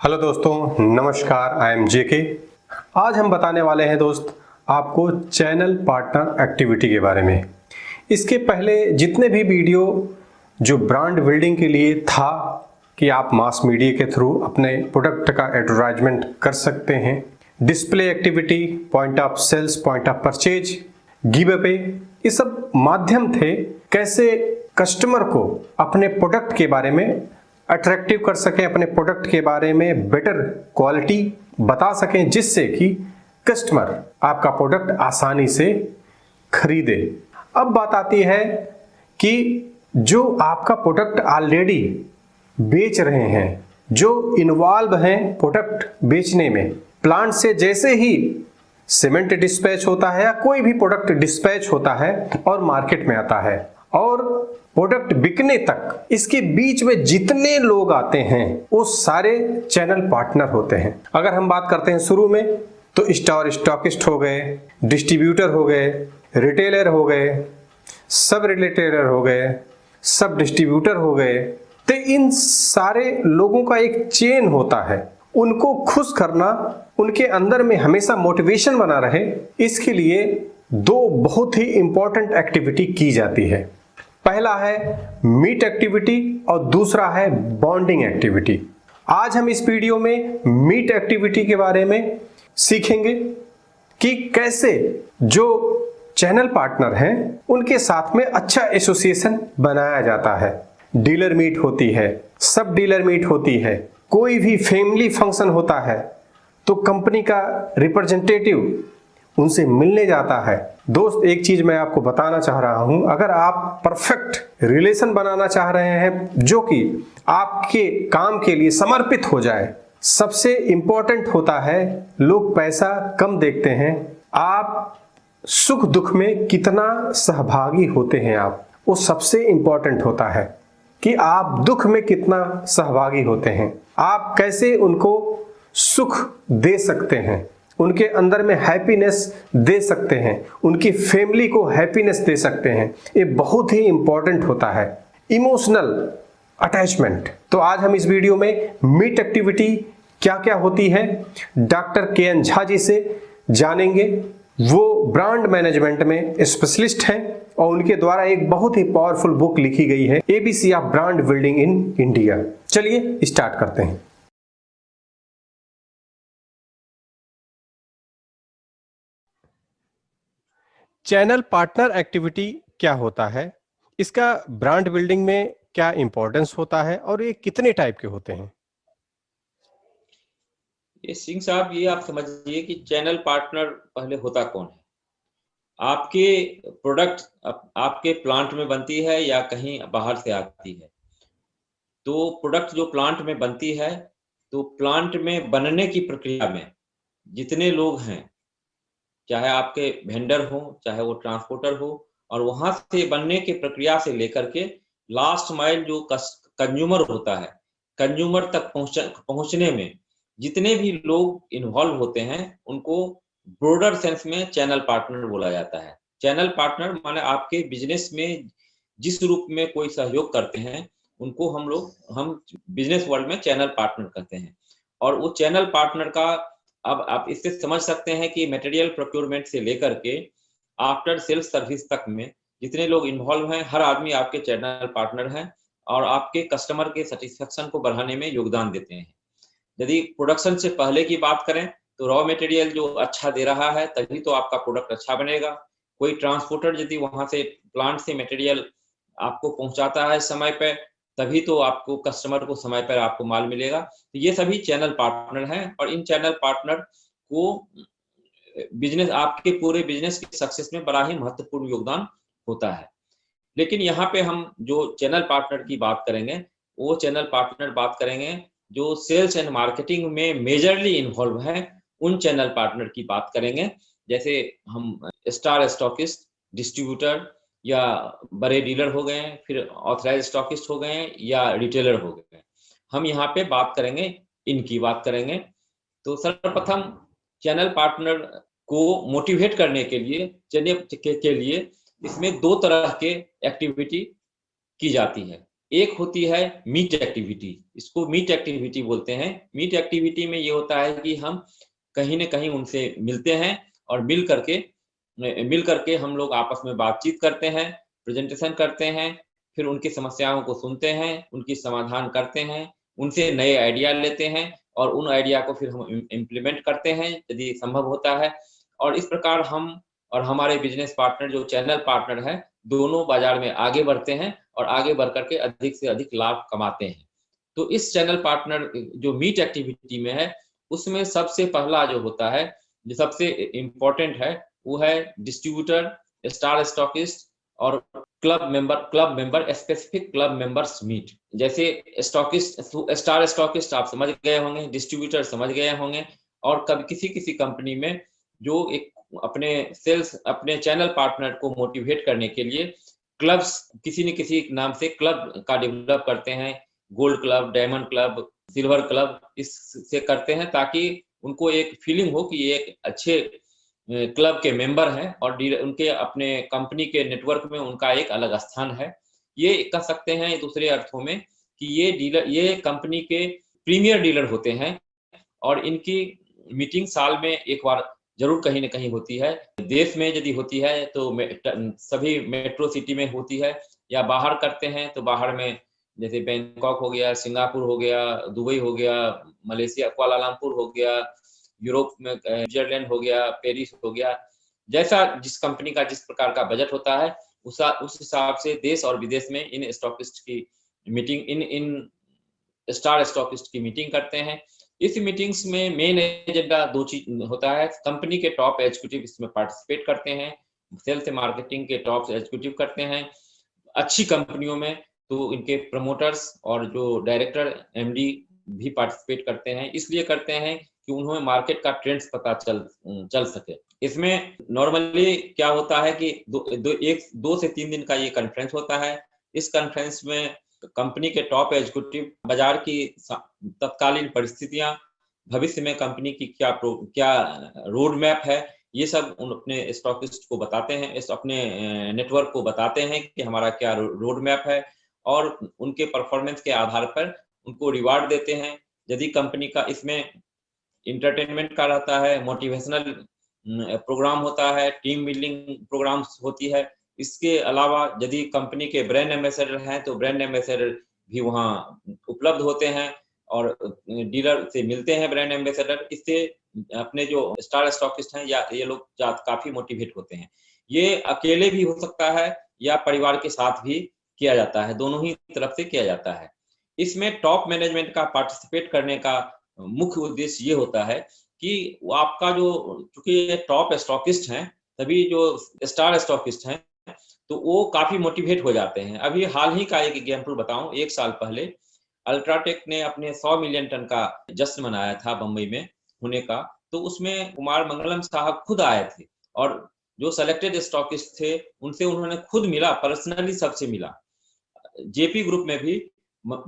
Hello दोस्तों, नमस्कार। I am जेके। आज हम बताने वाले हैं दोस्त आपको चैनल पार्टनर एक्टिविटी के बारे में। इसके पहले जितने भी वीडियो जो ब्रांड बिल्डिंग के लिए था कि आप मास मीडिया के थ्रू अपने प्रोडक्ट का एडवर्टाइजमेंट कर सकते हैं, display activity, point of sales, point of purchase, give away, ये सब माध्यम थे कैसे कस्टमर को अपने प्रोडक्ट के बारे में अट्रैक्टिव कर सकें, अपने प्रोडक्ट के बारे में बेटर क्वालिटी बता सकें, जिससे कि कस्टमर आपका प्रोडक्ट आसानी से खरीदे। अब बात आती है कि जो आपका प्रोडक्ट ऑलरेडी बेच रहे हैं, जो इन्वॉल्व हैं प्रोडक्ट बेचने में, प्लांट से जैसे ही सीमेंट डिस्पैच होता है या कोई भी प्रोडक्ट डिस्पैच होता है और मार्केट में आता है और प्रोडक्ट बिकने तक, इसके बीच में जितने लोग आते हैं वो सारे चैनल पार्टनर होते हैं। अगर हम बात करते हैं शुरू में, तो स्टॉकिस्ट हो गए, डिस्ट्रीब्यूटर हो गए, रिटेलर हो गए, सब रिटेलर हो गए, सब डिस्ट्रीब्यूटर हो गए। तो इन सारे लोगों का एक चेन होता है। उनको खुश करना, उनके अंदर में हमेशा मोटिवेशन बना रहे, इसके लिए दो बहुत ही इंपॉर्टेंट एक्टिविटी की जाती है। पहला है मीट एक्टिविटी और दूसरा है बॉन्डिंग एक्टिविटी। आज हम इस वीडियो में मीट एक्टिविटी के बारे में सीखेंगे कि कैसे जो चैनल पार्टनर हैं उनके साथ में अच्छा एसोसिएशन बनाया जाता है। डीलर मीट होती है, सब डीलर मीट होती है, कोई भी फैमिली फंक्शन होता है तो कंपनी का रिप्रेजेंटेटिव उनसे मिलने जाता है। दोस्त, एक चीज मैं आपको बताना चाह रहा हूं, अगर आप परफेक्ट रिलेशन बनाना चाह रहे हैं जो कि आपके काम के लिए समर्पित हो जाए, सबसे इंपॉर्टेंट होता है, लोग पैसा कम देखते हैं, आप सुख दुख में कितना सहभागी होते हैं आप, वो सबसे इंपॉर्टेंट होता है कि आप दुख में कितना सहभागी होते हैं, आप कैसे उनको सुख दे सकते हैं, उनके अंदर में हैप्पीनेस दे सकते हैं, उनकी फैमिली को हैप्पीनेस दे सकते हैं। ये बहुत ही इंपॉर्टेंट होता है, इमोशनल अटैचमेंट। तो आज हम इस वीडियो में मीट एक्टिविटी क्या क्या होती है डॉक्टर के.एन. झा जी से जानेंगे। वो ब्रांड मैनेजमेंट में स्पेशलिस्ट हैं और उनके द्वारा एक बहुत ही पावरफुल बुक लिखी गई है, ABC of brand building in India. चलिए स्टार्ट करते हैं। चैनल पार्टनर एक्टिविटी क्या होता है, इसका ब्रांड बिल्डिंग में क्या इंपॉर्टेंस होता है और ये कितने टाइप के होते हैं? ये सिंह साहब, ये आप समझिए कि चैनल पार्टनर पहले होता कौन है। आपके प्रोडक्ट आपके प्लांट में बनती है या कहीं बाहर से आती है, तो प्रोडक्ट जो प्लांट में बनती है, तो प्लांट में बनने की प्रक्रिया में जितने लोग हैं, चाहे आपके वेंडर हो, चाहे वो ट्रांसपोर्टर हो, और वहां से बनने की प्रक्रिया से लेकर के लास्ट माइल जो कंज्यूमर होता है, कंज्यूमर तक पहुंचने में जितने भी लोग इन्वॉल्व होते हैं, उनको ब्रॉडर सेंस में चैनल पार्टनर बोला जाता है। चैनल पार्टनर माने आपके बिजनेस में जिस रूप में कोई सहयोग करते हैं, उनको हम बिजनेस वर्ल्ड में चैनल पार्टनर कहते हैं। और वो चैनल पार्टनर का, अब आप इससे समझ सकते हैं कि मटेरियल प्रोक्योरमेंट से लेकर के आफ्टर सेल्स सर्विस तक में जितने लोग इन्वॉल्व हैं, हर आदमी आपके चैनल पार्टनर हैं और आपके कस्टमर के सेटिस्फेक्शन को बढ़ाने में योगदान देते हैं। यदि प्रोडक्शन से पहले की बात करें, तो रॉ मटेरियल जो अच्छा दे रहा है, तभी तो आपका प्रोडक्ट अच्छा बनेगा। कोई ट्रांसपोर्टर यदि वहां से प्लांट से मटेरियल आपको पहुंचाता है समय पे, तभी तो आपको कस्टमर को समय पर आपको माल मिलेगा। तो ये सभी चैनल पार्टनर हैं और इन चैनल पार्टनर को बिजनेस, आपके पूरे बिजनेस के सक्सेस में बड़ा ही महत्वपूर्ण योगदान होता है। लेकिन यहाँ पे हम जो चैनल पार्टनर की बात करेंगे, वो चैनल पार्टनर बात करेंगे जो सेल्स एंड मार्केटिंग में मेजरली इन्वॉल्व है, उन चैनल पार्टनर की बात करेंगे। जैसे हम स्टार स्टॉकिस्ट, डिस्ट्रीब्यूटर या बड़े डीलर हो गए, फिर ऑथराइज स्टॉकिस्ट हो गए या रिटेलर हो गए, हम यहाँ पे बात करेंगे, इनकी बात करेंगे। तो सर्वप्रथम चैनल पार्टनर को मोटिवेट करने के लिए इसमें दो तरह के एक्टिविटी की जाती है। एक होती है मीट एक्टिविटी, इसको मीट एक्टिविटी बोलते हैं। मीट एक्टिविटी में ये होता है कि हम कहीं न कहीं उनसे मिलते हैं और मिल करके हम लोग आपस में बातचीत करते हैं, प्रेजेंटेशन करते हैं, फिर उनकी समस्याओं को सुनते हैं, उनकी समाधान करते हैं, उनसे नए आइडिया लेते हैं और उन आइडिया को फिर हम इम्प्लीमेंट करते हैं यदि संभव होता है। और इस प्रकार हम और हमारे बिजनेस पार्टनर जो चैनल पार्टनर हैं, दोनों बाजार में आगे बढ़ते हैं और आगे बढ़ कर के अधिक से अधिक लाभ कमाते हैं। तो इस चैनल पार्टनर जो मीट एक्टिविटी में है, उसमें सबसे पहला जो होता है, जो सबसे इम्पोर्टेंट है, वो है डिस्ट्रीब्यूटर, स्टार स्टॉकिस्ट और club member specific club members meet. जैसे स्टॉकिस्ट, स्टार स्टॉकिस्ट आप समझ गए होंगे, डिस्ट्रीब्यूटर समझ गए होंगे, और कभी किसी कंपनी में जो एक अपने सेल्स, अपने चैनल पार्टनर को मोटिवेट करने के लिए क्लब्स किसी न किसी नाम से क्लब का डेवलप करते हैं, gold club, diamond club, silver club, इससे करते हैं ताकि उनको एक फीलिंग हो कि ये एक अच्छे क्लब के मेंबर हैं और उनके अपने कंपनी के नेटवर्क में उनका एक अलग स्थान है। ये कह सकते हैं दूसरे अर्थों में कि ये कंपनी के प्रीमियर डीलर होते हैं और इनकी मीटिंग साल में एक बार जरूर कहीं न कहीं होती है। देश में यदि होती है तो सभी मेट्रो सिटी में होती है, या बाहर करते हैं तो बाहर में जैसे बैंकॉक हो गया, सिंगापुर हो गया, दुबई हो गया, मलेशिया कुआलालंपुर हो गया, यूरोप में स्विट्जरलैंड हो गया, पेरिस हो गया। जैसा जिस कंपनी का जिस प्रकार का बजट होता है, उस हिसाब से देश और विदेश में इन स्टॉकिस्ट की मीटिंग, इन स्टार स्टॉकिस्ट की मीटिंग करते हैं। इस मीटिंग्स में मेन एजेंडा 2 चीज होता है। कंपनी के टॉप एग्जीक्यूटिव इसमें पार्टिसिपेट करते हैं, सेल्स मार्केटिंग के टॉप एग्जीक्यूटिव करते हैं। अच्छी कंपनियों में तो इनके प्रमोटर्स और जो डायरेक्टर, एमडी भी पार्टिसिपेट करते हैं। इसलिए करते हैं कि उन्हें मार्केट का ट्रेंड्स पता चल सके। इसमें नॉर्मली क्या होता है कि 2 से 3 दिन का ये कॉन्फ्रेंस होता है। इस कॉन्फ्रेंस में कंपनी के टॉप एग्जीक्यूटिव बाजार की तत्कालीन परिस्थितियां, भविष्य में कंपनी की क्या रोड मैप है, ये सब उन अपने स्टॉकिस्ट को बताते हैं, इस अपने नेटवर्क को बताते हैं कि हमारा क्या रोड मैप है, और उनके परफॉर्मेंस के आधार पर उनको रिवार्ड देते हैं। यदि कंपनी का इसमें इंटरटेनमेंट का रहता है, मोटिवेशनल प्रोग्राम होता है, टीम बिल्डिंग प्रोग्राम्स होती है। इसके अलावा यदि कंपनी के ब्रांड एम्बेसडर हैं तो ब्रांड एम्बेसडर भी वहाँ उपलब्ध होते हैं और डीलर से मिलते हैं ब्रांड एम्बेसडर। इससे अपने जो स्टार स्टॉकिस्ट हैं या ये लोग काफी मोटिवेट होते हैं। ये अकेले भी हो सकता है या परिवार के साथ भी किया जाता है, दोनों ही तरफ से किया जाता है। इसमें टॉप मैनेजमेंट का पार्टिसिपेट करने का मुख्य उद्देश्य ये होता है कि वो आपका जो, चूंकि ये टॉप स्टॉकिस्ट हैं, तभी जो स्टार स्टॉकिस्ट हैं तो वो काफी मोटिवेट हो जाते हैं। अभी हाल ही का एक एग्जाम्पल बताऊं, 1 साल पहले अल्ट्राटेक ने अपने 100 मिलियन टन का जश्न मनाया था बम्बई में होने का। तो उसमें कुमार मंगलम साहब खुद आए थे और जो सेलेक्टेड स्टॉकिस्ट थे उनसे उन्होंने खुद मिला, पर्सनली सबसे मिला। जेपी ग्रुप में भी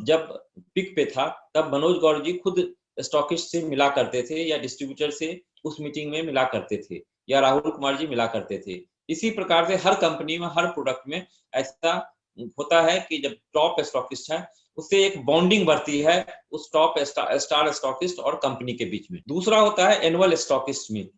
जब पिक पे था तब मनोज गौर जी खुद स्टॉकिस्ट से मिला करते थे या डिस्ट्रीब्यूटर से उस मीटिंग में मिला करते थे, या राहुल कुमार जी मिला करते थे। इसी प्रकार से हर कंपनी में, हर प्रोडक्ट में ऐसा होता है कि जब टॉप स्टॉकिस्ट है उससे एक बॉन्डिंग बढ़ती है उस टॉप स्टार स्टॉकिस्ट और कंपनी के बीच में। दूसरा होता है एनुअल स्टॉकिस्ट मीट।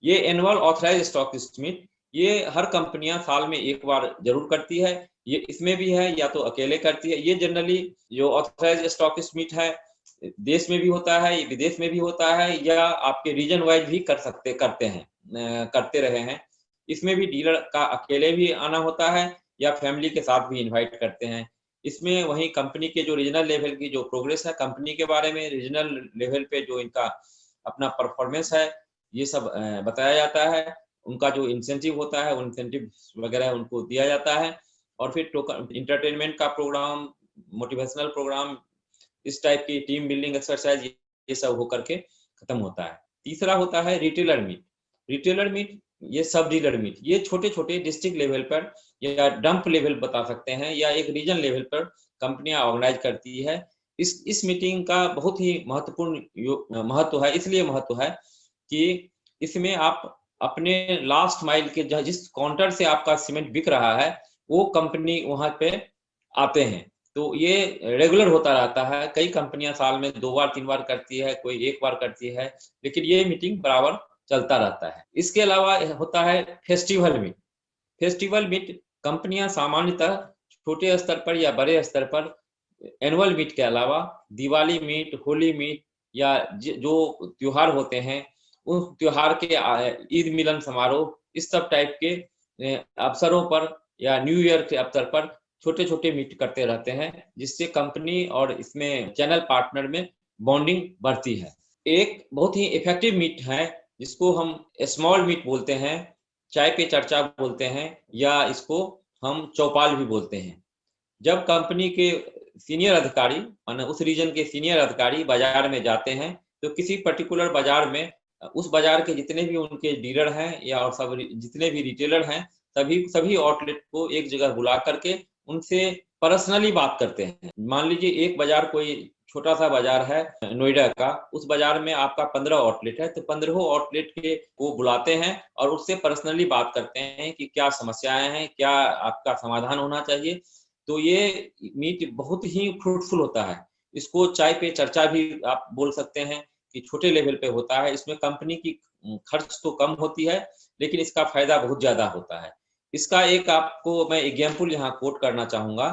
ये एनुअल ऑथराइज स्टॉकिस्ट मीट, ये हर कंपनियां साल में एक बार जरूर करती है। ये इसमें भी है या तो अकेले करती है। ये जनरली जो ऑथराइज स्टॉकिस्ट मीट है देश में भी होता है, विदेश में भी होता है, या आपके रीजन वाइज भी करते रहे हैं। इसमें भी डीलर का अकेले भी आना होता है या फैमिली के साथ भी इनवाइट करते हैं। इसमें वहीं कंपनी के जो रीजनल लेवल की जो प्रोग्रेस है कंपनी के बारे में, रीजनल लेवल पे जो इनका अपना परफॉर्मेंस है, ये सब बताया जाता है। उनका जो इंसेंटिव होता है, इंसेंटिव वगैरह उनको दिया जाता है। और फिर इंटरटेनमेंट का प्रोग्राम, मोटिवेशनल प्रोग्राम, इस टाइप की टीम बिल्डिंग एक्सरसाइज, ये सब होकर के खत्म होता है। तीसरा होता है रिटेलर मीट। रिटेलर मीट, ये सब डीलर मीट, ये छोटे छोटे डिस्ट्रिक्ट लेवल पर या डंप लेवल बता सकते हैं या एक रीजन लेवल पर कंपनियां ऑर्गेनाइज करती है। इस मीटिंग का बहुत ही महत्वपूर्ण महत्व है। इसलिए महत्व है कि इसमें आप अपने लास्ट माइल के जिस काउंटर से आपका सीमेंट बिक रहा है वो कंपनी वहां पे आते हैं। तो ये रेगुलर होता रहता है। कई कंपनियां साल में 2 बार 3 बार करती है, कोई 1 बार करती है, लेकिन ये मीटिंग बराबर चलता रहता है। इसके अलावा होता है फेस्टिवल मीट। फेस्टिवल मीट कंपनियां सामान्यतः छोटे स्तर पर या बड़े स्तर पर एनुअल मीट के अलावा दिवाली मीट, होली मीट या जो त्योहार होते हैं, उन त्योहार के ईद मिलन समारोह, इस सब टाइप के अवसरों पर या न्यू ईयर के अवसर पर छोटे-छोटे मीट करते रहते हैं, जिससे कंपनी और इसमें चैनल पार्टनर में बॉन्डिंग बढ़ती है। एक बहुत ही इफेक्टिव मीट है, जिसको हम स्मॉल मीट बोलते हैं, चाय पे चर्चा बोलते हैं, या इसको हम चौपाल भी बोलते हैं। जब कंपनी के सीनियर अधिकारी माने उस रीजन के सीनियर अधिकारी बाजार में जाते हैं, तो किसी पर्टिकुलर बाजार में उस बाजार के जितने भी उनके डीलर हैं या और सब जितने भी रिटेलर हैं, सभी सभी आउटलेट को एक जगह बुला करके उनसे पर्सनली बात करते हैं। मान लीजिए एक बाजार कोई छोटा सा बाजार है नोएडा का, उस बाजार में आपका 15 आउटलेट है, तो 15 आउटलेट के को बुलाते हैं और उससे पर्सनली बात करते हैं कि क्या समस्याएं हैं, क्या आपका समाधान होना चाहिए। तो ये मीट बहुत ही फ्रूटफुल होता है। इसको चाय पे चर्चा भी आप बोल सकते हैं कि छोटे लेवल पे होता है। इसमें कंपनी की खर्च तो कम होती है, लेकिन इसका फायदा बहुत ज्यादा होता है। इसका एक आपको मैं एग्जाम्पल यहाँ कोट करना चाहूंगा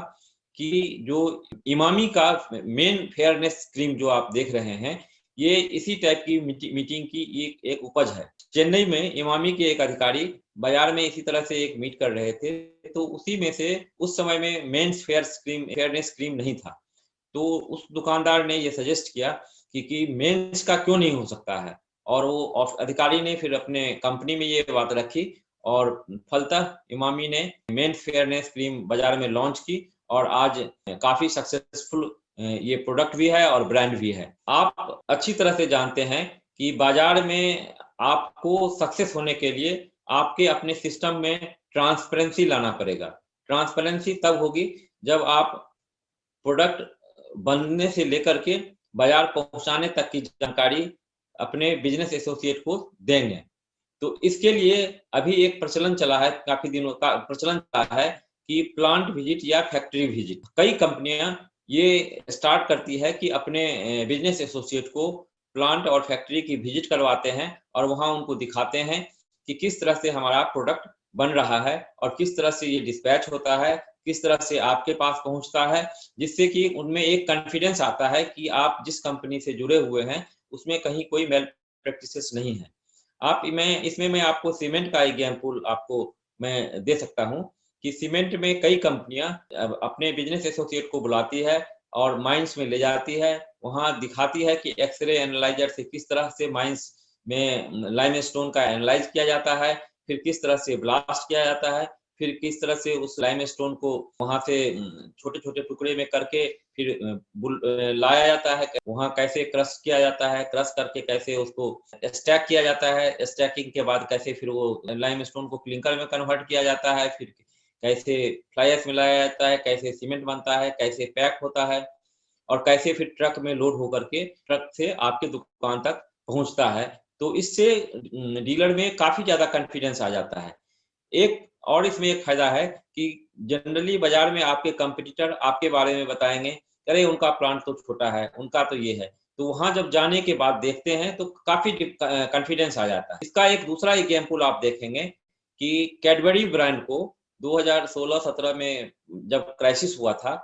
कि जो इमामी का मेन फेयरनेस क्रीम जो आप देख रहे हैं, ये इसी टाइप की मीटिंग की एक उपज है। चेन्नई में इमामी के एक अधिकारी बाजार में इसी तरह से एक मीट कर रहे थे, तो उसी में से उस समय में मेंस फेयरनेस क्रीम नहीं था। तो उस दुकानदार ने ये सजेस्ट किया कि मेंस का क्यों नहीं हो सकता है, और वो अधिकारी ने फिर अपने कंपनी में ये बात रखी और फलतः इमामी ने मेंस फेयरनेस क्रीम बाजार में लॉन्च की और आज काफी सक्सेसफुल ये प्रोडक्ट भी है और ब्रांड भी है। आप अच्छी तरह से जानते हैं कि बाजार में आपको सक्सेस होने के लिए आपके अपने सिस्टम में ट्रांसपेरेंसी लाना पड़ेगा। ट्रांसपेरेंसी तब होगी जब आप प्रोडक्ट बनने से लेकर के बाजार पहुंचाने तक की जानकारी अपने बिजनेस एसोसिएट को देंगे। तो इसके लिए अभी एक प्रचलन चला है, काफी दिनों का प्रचलन चला है कि प्लांट विजिट या फैक्ट्री विजिट। कई कंपनियां ये स्टार्ट करती है कि अपने बिजनेस एसोसिएट को प्लांट और फैक्ट्री की विजिट करवाते हैं और वहां उनको दिखाते हैं कि किस तरह से हमारा प्रोडक्ट बन रहा है और किस तरह से ये डिस्पैच होता है, किस तरह से आपके पास पहुंचता है, जिससे कि उनमें एक कॉन्फिडेंस आता है कि आप जिस कंपनी से जुड़े हुए हैं उसमें कहीं कोई मेल प्रैक्टिसेस नहीं है। आप मैं इसमें मैं आपको सीमेंट का एग्जाम्पल आपको मैं दे सकता हूँ कि सीमेंट में कई कंपनियां अपने बिजनेस एसोसिएट को बुलाती है और माइंस में ले जाती है, वहां दिखाती है कि एक्सरे एनालाइजर से किस तरह से माइंस में लाइमस्टोन का एनालाइज किया जाता है, फिर किस तरह से ब्लास्ट किया जाता है, फिर किस तरह से उस लाइमस्टोन को वहां से छोटे-छोटे टुकड़े में करके फिर लाया जाता है, वहां कैसे क्रश किया जाता है, क्रश करके कैसे उसको स्टैक किया जाता है, स्टैकिंग के बाद कैसे फिर वो लाइमस्टोन को क्लिंकर में कन्वर्ट किया जाता है, फिर कैसे फ्लाई ऐश मिलाया जाता है, कैसे सीमेंट बनता है, कैसे पैक होता है और कैसे फिर ट्रक में लोड होकर के ट्रक से आपके दुकान तक पहुंचता है। तो इससे डीलर में काफी ज्यादा कॉन्फिडेंस आ जाता है। एक और इसमें एक फायदा है कि जनरली बाजार में आपके कंपटीटर आपके बारे में बताएंगे, अरे उनका प्लांट तो छोटा है, उनका तो ये है। तो वहां जब जाने के बाद देखते हैं तो काफी कॉन्फिडेंस आ जाता है। इसका एक दूसरा एग्जाम्पल आप देखेंगे कि कैडबरी ब्रांड को 2016-17 में जब क्राइसिस हुआ था,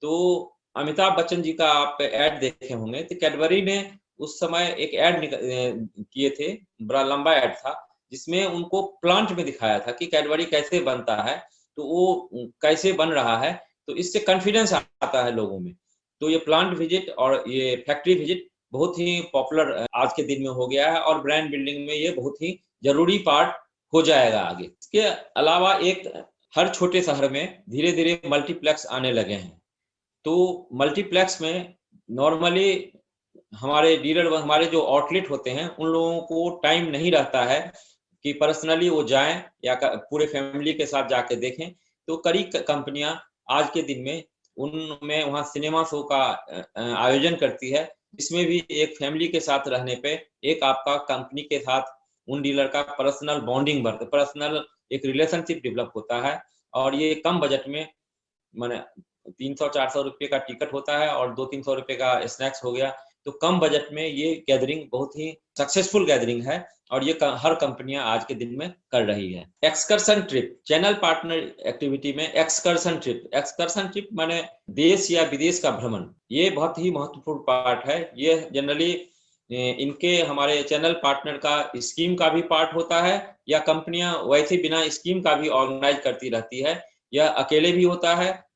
तो अमिताभ बच्चन जी का आप एड देखे होंगे, तो कैडबरी ने उस समय एक एड किए थे, बड़ा लंबा एड था, जिसमें उनको प्लांट में दिखाया था कि कैडबरी कैसे बनता है, तो वो कैसे बन रहा है, तो इससे कॉन्फिडेंस आता है लोगों में। तो ये प्लांट विजिट और ये फैक्ट्री विजिट बहुत ही पॉपुलर आज के दिन में हो गया है और ब्रांड बिल्डिंग में ये बहुत ही जरूरी पार्ट हो जाएगा आगे। इसके अलावा एक हर छोटे शहर में धीरे धीरे मल्टीप्लेक्स आने लगे हैं। तो मल्टीप्लेक्स में नॉर्मली हमारे डीलर हमारे जो आउटलेट होते हैं उन लोगों को टाइम नहीं रहता है कि पर्सनली वो जाएं या पूरे फैमिली के साथ जाके देखें। तो कई कंपनियां आज के दिन में उनमें वहाँ सिनेमा शो का आयोजन करती है, जिसमें भी एक फैमिली के साथ रहने पे एक आपका कंपनी के साथ उन डीलर का पर्सनल बॉन्डिंग बढ़ता, पर्सनल एक रिलेशनशिप डेवलप होता है और ये कम बजट में माने 300-400 रुपये का टिकट होता है और 200-300 रुपये का स्नैक्स हो गया। तो कम बजट में ये गैदरिंग बहुत ही सक्सेसफुल गैदरिंग है और ये हर कंपनियां आज के दिन में कर रही है। Excursion trip, channel partner activity में एक्सकर्शन ट्रिप माने देश या विदेश का भ्रमण, ये बहुत ही महत्वपूर्ण पार्ट है। ये जनरली इनके हमारे चैनल पार्टनर का स्कीम का भी पार्ट होता है या कंपनियां वैसे बिना स्कीम का भी ऑर्गेनाइज करती रहती है, या अकेले भी होता है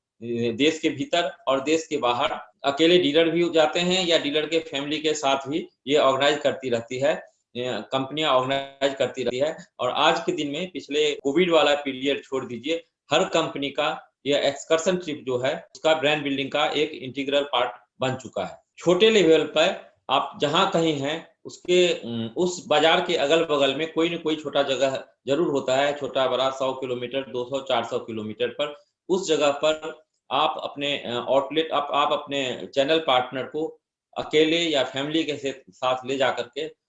देश के भीतर और देश के बाहर। अकेले डीलर भी जाते हैं या डीलर के फैमिली के साथ भी ये ऑर्गेनाइज करती रहती है, कंपनियां ऑर्गेनाइज करती रहती है। और आज के दिन में पिछले कोविड वाला पीरियड छोड़ दीजिए, हर कंपनी का यह एक्सकर्शन ट्रिप जो है उसका ब्रांड बिल्डिंग का एक इंटीग्रल पार्ट बन चुका है। छोटे लेवल पर आप जहां कहीं हैं उसके उस बाजार के अगल बगल में कोई न कोई छोटा जगह जरूर होता है, छोटा बड़ा 100 किलोमीटर 200-400 किलोमीटर पर। उस जगह पर आप अपने आउटलेट आप अपने चैनल पार्टनर को अकेले या फैमिली के साथ ले जा करके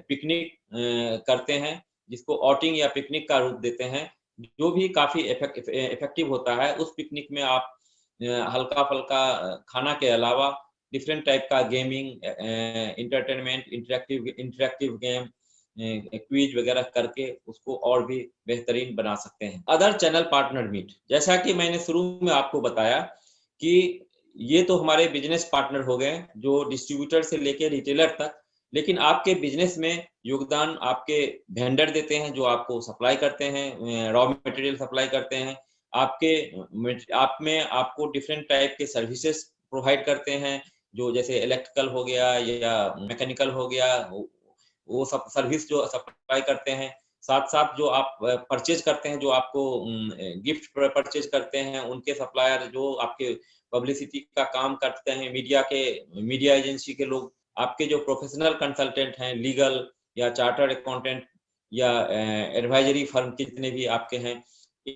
पिकनिक करते हैं, जिसको आउटिंग या पिकनिक का रूप देते हैं, जो भी काफी इफेक्टिव होता है। उस पिकनिक में आप हल्का फुल्का खाना के अलावा डिफरेंट टाइप का gaming, entertainment, interactive game, quiz वगैरह करके उसको और भी बेहतरीन बना सकते हैं। अदर चैनल पार्टनर मीट, जैसा कि मैंने शुरू में आपको बताया कि ये तो हमारे बिजनेस पार्टनर हो गए जो डिस्ट्रीब्यूटर से लेकर रिटेलर तक, लेकिन आपके बिजनेस में योगदान आपके वेंडर देते हैं जो आपको सप्लाई करते हैं, रॉ मटेरियल सप्लाई करते हैं, आपको डिफरेंट टाइप के सर्विसेज प्रोवाइड करते हैं, जो जैसे इलेक्ट्रिकल हो गया या मैकेनिकल हो गया, वो सब सर्विस जो सप्लाई करते हैं। साथ साथ जो आप परचेज करते हैं, जो आपको गिफ्ट परचेज करते हैं, उनके सप्लायर जो आपके पब्लिसिटी का काम करते हैं, मीडिया एजेंसी के लोग, आपके जो प्रोफेशनल कंसल्टेंट हैं, लीगल या चार्टर्ड अकाउंटेंट या एडवाइजरी फर्म के जितने भी आपके हैं,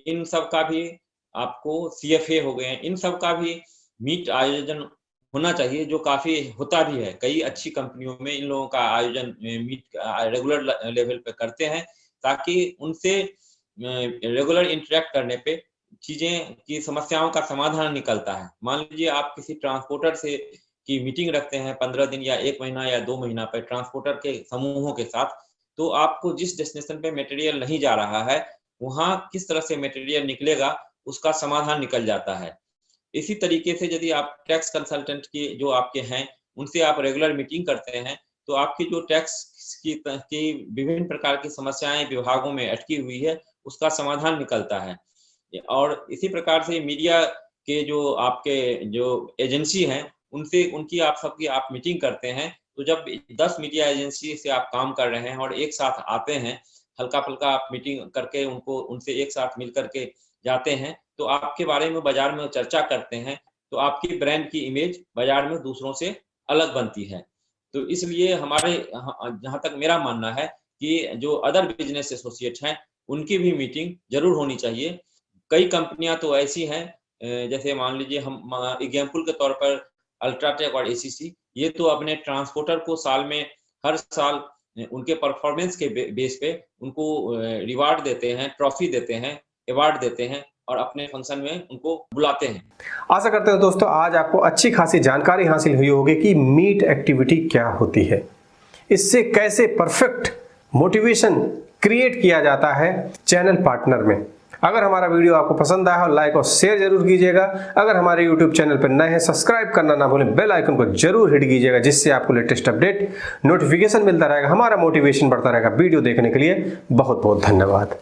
इन सब का भी आपको CFA हो गए, इन सब का भी मीट आयोजन होना चाहिए, जो काफी होता भी है। कई अच्छी कंपनियों में इन लोगों का आयोजन मीट रेगुलर लेवल पे करते हैं, ताकि उनसे रेगुलर इंटरेक्ट करने पे चीजें की समस्याओं का समाधान निकलता है। मान लीजिए आप किसी ट्रांसपोर्टर से की मीटिंग रखते हैं 15 दिन या 1 महीना या 2 महीना पे ट्रांसपोर्टर के समूहों के साथ, तो आपको जिस डेस्टिनेशन पे मटेरियल नहीं जा रहा है वहां किस तरह से मटेरियल निकलेगा उसका समाधान निकल जाता है। इसी तरीके से यदि आप टैक्स कंसल्टेंट की जो आपके हैं उनसे आप रेगुलर मीटिंग करते हैं, तो आपकी जो टैक्स की विभिन्न प्रकार की समस्याएं विभागों में अटकी हुई है उसका समाधान निकलता है। और इसी प्रकार से मीडिया के जो आपके जो एजेंसी हैं उनकी आप सबकी आप मीटिंग करते हैं, तो जब 10 मीडिया एजेंसी से आप काम कर रहे हैं और एक साथ आते हैं, हल्का फुल्का आप मीटिंग करके उनसे एक साथ मिल करके जाते हैं, तो आपके बारे में बाजार में चर्चा करते हैं, तो आपकी ब्रांड की इमेज बाजार में दूसरों से अलग बनती है। तो इसलिए हमारे जहां तक मेरा मानना है कि जो अदर बिजनेस एसोसिएट हैं उनकी भी मीटिंग जरूर होनी चाहिए। कई कंपनियां तो ऐसी हैं, जैसे मान लीजिए हम एग्जाम्पल के तौर पर अल्ट्राटेक और ACC, ये तो अपने ट्रांसपोर्टर को हर साल उनके परफॉर्मेंस के बेस पे उनको रिवार्ड देते हैं, ट्रॉफी देते हैं, अवार्ड देते हैं और अपने फंक्शन में उनको बुलाते हैं। आशा करते हैं दोस्तों आज आपको अच्छी खासी जानकारी हासिल हुई होगी कि मीट एक्टिविटी क्या होती है, इससे कैसे परफेक्ट मोटिवेशन क्रिएट किया जाता है चैनल पार्टनर में। अगर हमारा वीडियो आपको पसंद आया हो लाइक और शेयर जरूर कीजिएगा। अगर हमारे YouTube चैनल पर नए हैं सब्सक्राइब करना ना भूलें, बेल आइकन को जरूर हिट कीजिएगा, जिससे आपको लेटेस्ट अपडेट नोटिफिकेशन मिलता रहेगा, हमारा मोटिवेशन बढ़ता रहेगा। वीडियो देखने के लिए बहुत बहुत धन्यवाद।